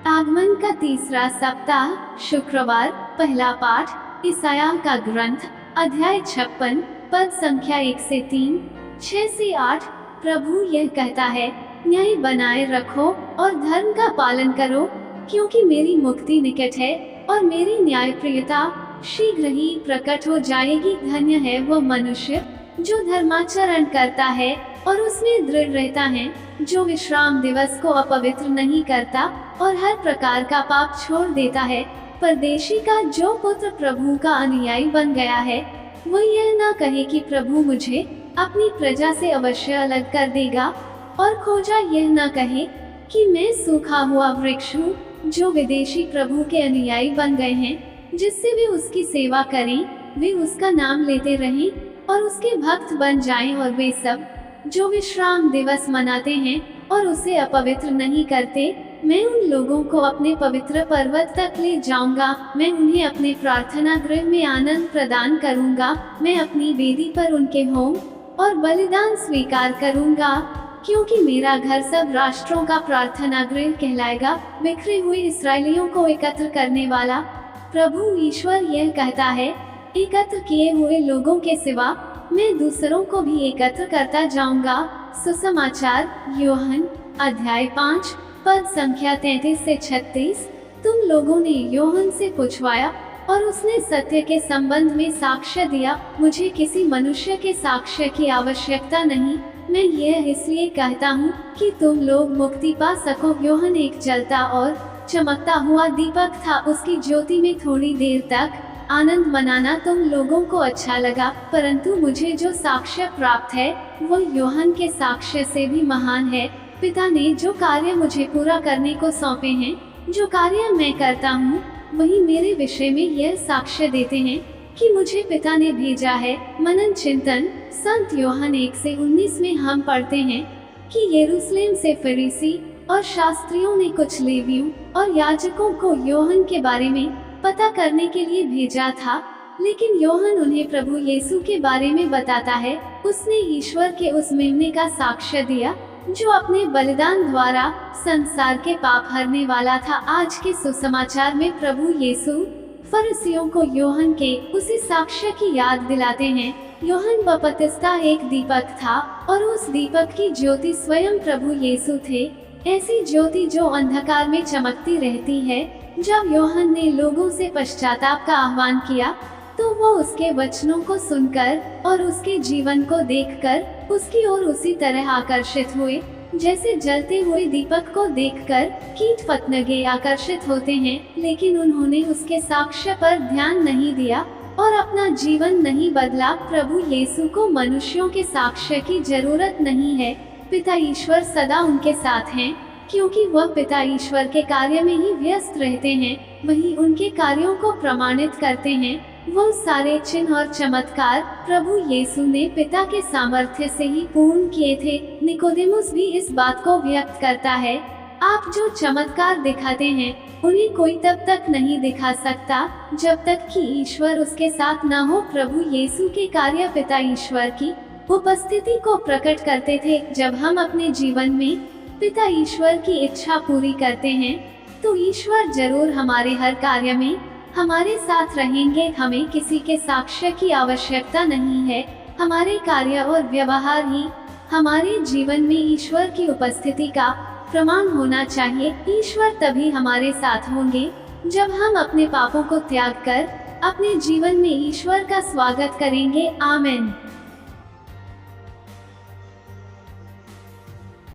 आगमन का तीसरा सप्ताह, शुक्रवार। पहला पाठ ईसाया का ग्रंथ, अध्याय 56, पद संख्या 1 से 3, 6 से 8। प्रभु यह कहता है, न्याय बनाए रखो और धर्म का पालन करो, क्योंकि मेरी मुक्ति निकट है और मेरी न्यायप्रियता शीघ्र ही प्रकट हो जाएगी। धन्य है वो मनुष्य जो धर्माचरण करता है और उसमें दृढ़ रहता है, जो विश्राम दिवस को अपवित्र नहीं करता और हर प्रकार का पाप छोड़ देता है। परदेशी का जो पुत्र प्रभु का अनुयायी बन गया है, वो यह न कहे कि प्रभु मुझे अपनी प्रजा से अवश्य अलग कर देगा, और खोजा यह न कहे कि मैं सूखा हुआ वृक्ष हूँ। जो विदेशी प्रभु के अनुयायी बन गए हैं, जिससे वे उसकी सेवा करें, वे उसका नाम लेते रहें और उसके भक्त बन जाएं, और वे सब जो विश्राम दिवस मनाते हैं और उसे अपवित्र नहीं करते, मैं उन लोगों को अपने पवित्र पर्वत तक ले जाऊंगा। मैं उन्हें अपने प्रार्थना गृह में आनंद प्रदान करूंगा। मैं अपनी वेदी पर उनके होम और बलिदान स्वीकार करूंगा, क्योंकि मेरा घर सब राष्ट्रों का प्रार्थना गृह कहलाएगा। बिखरे हुए इस्राएलियों को एकत्र करने वाला प्रभु ईश्वर यह कहता है, एकत्र किए हुए लोगों के सिवा मैं दूसरों को भी एकत्र करता जाऊंगा। सुसमाचार यूहन्ना अध्याय 5, पद संख्या 33 से 36। तुम लोगों ने यूहन्ना से पूछवाया और उसने सत्य के संबंध में साक्ष्य दिया। मुझे किसी मनुष्य के साक्ष्य की आवश्यकता नहीं। मैं यह इसलिए कहता हूँ कि तुम लोग मुक्ति पा सको। यूहन्ना एक जलता और चमकता हुआ दीपक था। उसकी ज्योति में थोड़ी देर तक आनंद मनाना तुम लोगों को अच्छा लगा, परंतु मुझे जो साक्ष्य प्राप्त है वो यूहन्ना के साक्ष्य से भी महान है। पिता ने जो कार्य मुझे पूरा करने को सौंपे हैं, जो कार्य मैं करता हूँ, वही मेरे विषय में यह साक्ष्य देते हैं कि मुझे पिता ने भेजा है। मनन चिंतन। संत यूहन्ना 1 से 19 में हम पढ़ते हैं कि यरूशलेम से फरीसी और शास्त्रियों ने कुछ लेवियों और याजकों को यूहन्ना के बारे में पता करने के लिए भेजा था, लेकिन यूहन्ना उन्हें प्रभु यीशु के बारे में बताता है। उसने ईश्वर के उस मेमने का साक्ष्य दिया जो अपने बलिदान द्वारा संसार के पाप हरने वाला था। आज के सुसमाचार में प्रभु यीशु फरीसियों को यूहन्ना के उसी साक्ष्य की याद दिलाते हैं। यूहन्ना बपतिस्मा एक दीपक था और उस दीपक की ज्योति स्वयं प्रभु यीशु थे। ऐसी ज्योति जो अंधकार में चमकती रहती है। जब यूहन्ना ने लोगों से पश्चाताप का आह्वान किया, तो वो उसके वचनों को सुनकर और उसके जीवन को देखकर उसकी ओर उसी तरह आकर्षित हुए, जैसे जलते हुए दीपक को देखकर कीट पतंगे आकर्षित होते हैं। लेकिन उन्होंने उसके साक्ष्य पर ध्यान नहीं दिया और अपना जीवन नहीं बदला। प्रभु यीशु को मनुष्यों के साक्ष्य की जरूरत नहीं है। पिता ईश्वर सदा उनके साथ हैं, क्योंकि वह पिता ईश्वर के कार्य में ही व्यस्त रहते हैं। वही उनके कार्यों को प्रमाणित करते हैं। वो सारे चिन्ह और चमत्कार प्रभु यीशु ने पिता के सामर्थ्य से ही पूर्ण किए थे। निकोदेमुस भी इस बात को व्यक्त करता है, आप जो चमत्कार दिखाते हैं, उन्हें कोई तब तक नहीं दिखा सकता जब तक कि ईश्वर उसके साथ न हो। प्रभु यीशु के कार्य पिता ईश्वर की उपस्थिति को प्रकट करते थे। जब हम अपने जीवन में पिता ईश्वर की इच्छा पूरी करते हैं, तो ईश्वर जरूर हमारे हर कार्य में हमारे साथ रहेंगे। हमें किसी के साक्ष्य की आवश्यकता नहीं है। हमारे कार्य और व्यवहार ही हमारे जीवन में ईश्वर की उपस्थिति का प्रमाण होना चाहिए। ईश्वर तभी हमारे साथ होंगे जब हम अपने पापों को त्याग कर अपने जीवन में ईश्वर का स्वागत करेंगे। आमीन।